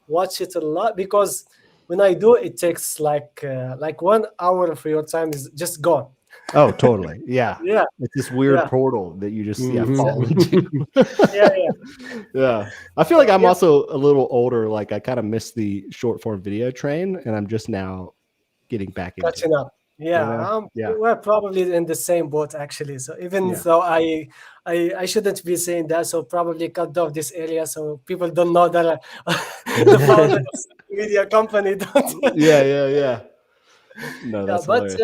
watch it a lot because when I do, it takes like 1 hour of your time is just gone. Oh, totally. Yeah. Yeah, It's this weird yeah, portal that you just fall into. Mhm. yeah, yeah. Yeah. I feel like So I'm yeah, also a little older. Like I kind of missed the short form video train and I'm just now getting back into it. catching up. You Yeah, know? Yeah. we're probably in the same boat actually. So even Yeah. though I shouldn't be saying that, so probably cut off this area so people don't know that the founder of media company don't. Yeah, yeah, yeah. No, Yeah, that's but hilarious.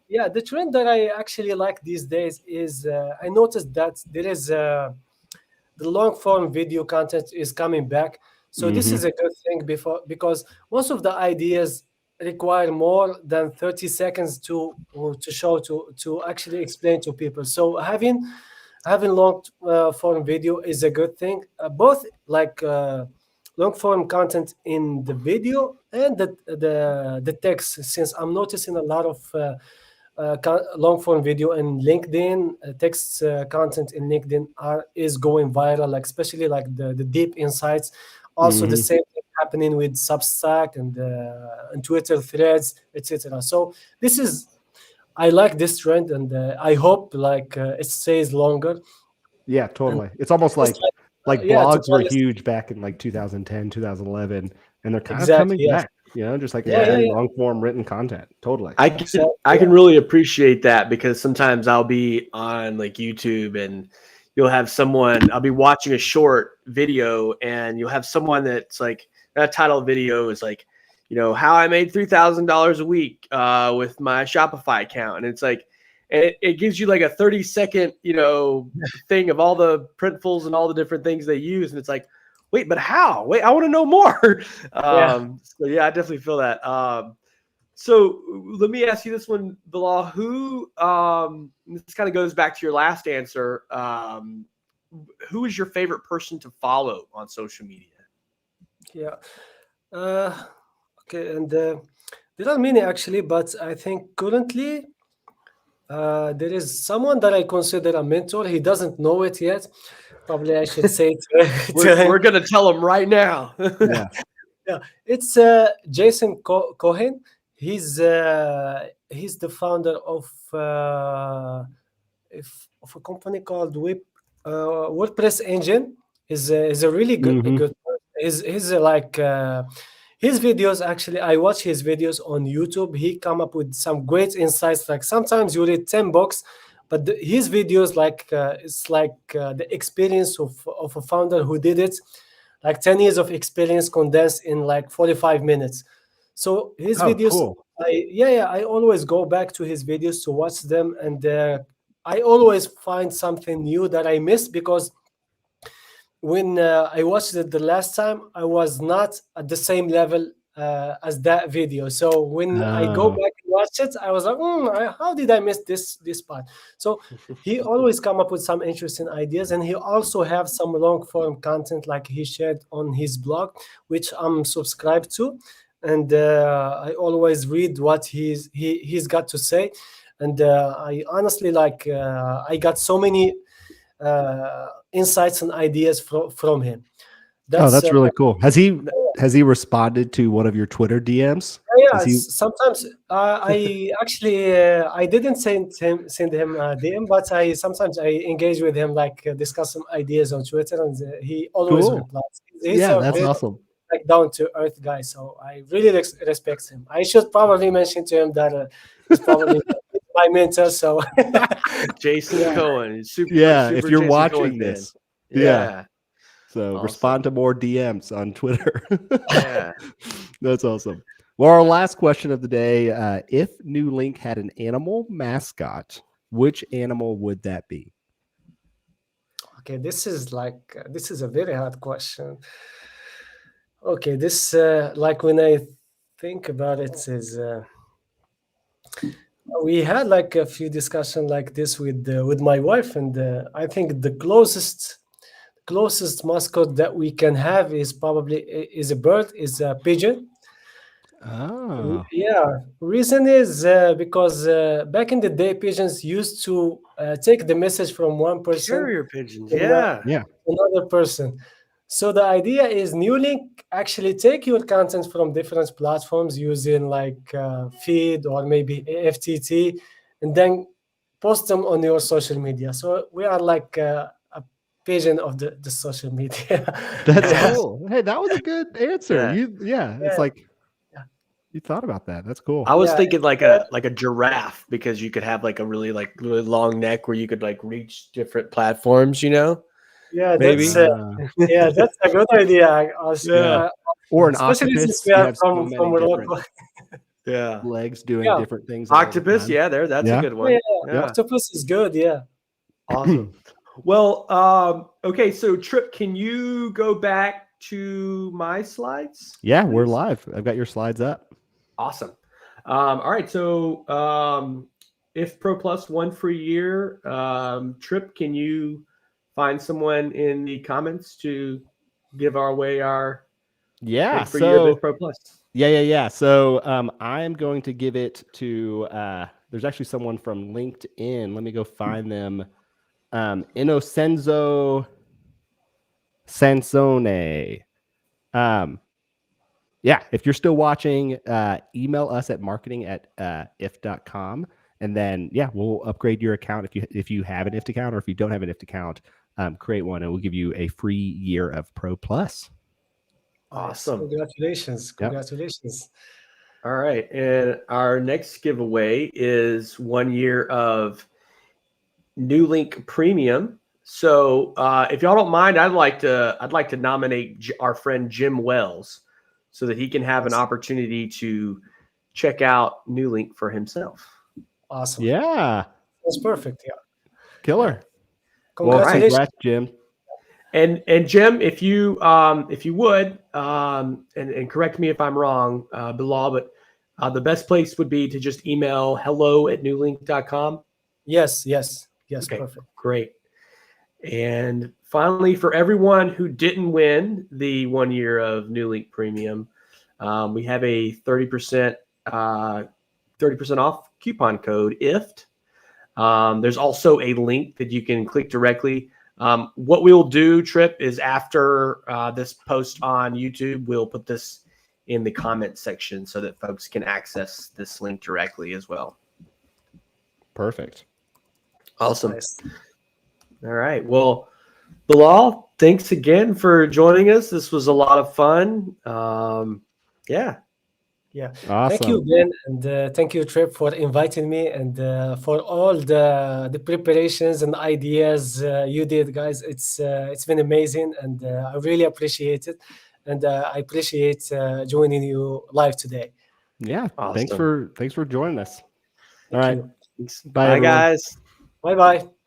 yeah, the trend that I actually like these days is I noticed that there is the long form video content is coming back. So this is Hmm. a good thing because most of the ideas require more than 30 seconds to show to actually explain to people. So having long form video is a good thing. Both like long form content in the video and the text. Since I'm noticing a lot of long form video in LinkedIn, text content in LinkedIn is going viral, like especially like the deep insights. Also, the Hmm. same thing happening with Substack and Twitter threads, etc. So this is I like this trend, and I hope like it stays longer. Yeah, And totally. It's almost just like yeah, to be blogs were honest, huge back in like 2010, 2011, and they're kind of coming exactly, yes, back, just like yeah, yeah, Yeah. very yeah, long form written content. Totally. so I yeah, can really appreciate that because sometimes I'll be on like YouTube and you'll have someone I'll be watching a short video and you'll have someone that's like that title video is like, how I made $3,000 a week with my Shopify account. And it's like it gives you like a 30-second, thing of all the printfuls and all the different things they use. And it's like, wait, but how? Wait, I want to know more. yeah, So yeah, I definitely feel that. So let me ask you this one, Balal. Who this kind of goes back to your last answer. Who is your favorite person to follow on social media? Yeah. Okay, and there are many actually, but I think currently there is someone that I consider a mentor. He doesn't know it yet. Probably I should say to him. We're gonna tell him right now. Yeah. Yeah, it's Jason Cohen. He's the founder of a company called WordPress Engine. Is a really Mhm. good. He's like his videos. Actually, I watch his videos on YouTube. He come up with some great insights. Like sometimes you read 10 books, but his videos it's like the experience of a founder who did it, like 10 years of experience condensed in like 45 minutes. So his Oh, videos, cool. I always go back to his videos to watch them, and I always find something new that I missed, because when I watched it the last time, I was not at the same level as that video. So when I go Oh. back and watch it, I was like, how did I miss this part? So he always come up with some interesting ideas, and he also have some long form content like he shared on his blog, which I'm subscribed to, and I always read what he's got to say, and I honestly I got so many insights and ideas from him. Oh, That's that's really cool. Has he responded to one of your Twitter DMs? yeah. Is he Sometimes I actually I didn't send him a DM, but I sometimes I engage with him, like discuss some ideas on Twitter, and he always cool? replies. He's Yeah, a that's very awesome. like down to earth guy, so I really respect him. I should probably mention to him that he's probably my mentor. So Jason yeah, Cohen, super Yeah, if super you're Jason Cohen watching fan. this. Yeah. Yeah, So respond awesome. to more DMs on Twitter. Yeah. That's awesome. Well, our last question of the day, if Nuelink had an animal mascot, which animal would that be? okay. This is a very hard question. Okay, this like when I think about it is we had like a few discussion like this with my wife, and I think the closest mascot that we can have is probably is a bird, is a pigeon. Oh, Yeah, reason is because back in the day, pigeons used to take the message from one person Carrier pigeons. to Yeah. yeah. another person. So the idea is Newlink actually take your content from different platforms using like Feed or maybe AFTT, and then post them on your social media. So we are like a pigeon of the social media. That's Yeah, cool. Hey, that was a good answer. Yeah. It's yeah, like yeah, you thought about that. That's cool. I was yeah. thinking like a giraffe, because you could have like a really long neck where you could like reach different platforms, Yeah, maybe. yeah, that's a good idea. Yeah. Or an Especially since octopus. we You are have so from many different Morocco. Yeah. legs doing Yeah, different things all the Octopus, time. yeah, that's a Yeah. good yeah, one. yeah. Yeah. Octopus is good. Yeah. Awesome. Well, okay, so Trip, can you go back to my slides? Yeah, we're please? live. I've got your slides up. Awesome. All right, so if Pro Plus 1 free year, Trip, can you find someone in the comments to give away our Yeah. 1 free year of So If Pro Plus? yeah. So I'm going to give it to there's actually someone from LinkedIn. Let me go find them. Innocenzo Sansone. Yeah, if you're still watching, email us at marketing@if.com. And then yeah, we'll upgrade your account if you have an IFT account, or if you don't have an IFT account, create one and we'll give you a free year of Pro Plus. Awesome. Congratulations. Yep. Congratulations. All right, and our next giveaway is 1 year of Nuelink Premium. So if y'all don't mind, I'd like to nominate our friend Jim Wells, so that he can have an opportunity to check out Nuelink for himself. Awesome. Yeah. That's perfect. Yeah. Killer. Well, Congratulations. congrats, Jim. And Jim, if you would, and correct me if I'm wrong, Bilal, but the best place would be to just email hello@nuelink.com. Yes, Okay, perfect. great. And finally, for everyone who didn't win the 1 year of Nuelink Premium, we have a 30% off coupon code IFT. There's also a link that you can click directly. What we'll do, Trip, is after this post on YouTube, we'll put this in the comment section so that folks can access this link directly as well. Perfect. Awesome. Nice. All right. Well, Balal, thanks again for joining us. This was a lot of fun. Yeah. Awesome. Thank you, Ben, and thank you, Trip, for inviting me and for all the preparations and ideas you did, guys. It's been amazing, and I really appreciate it. And I appreciate joining you live today. Yeah. Awesome. Thanks for joining us. Thank All right. you. Bye, Bye, everyone. guys. Bye bye.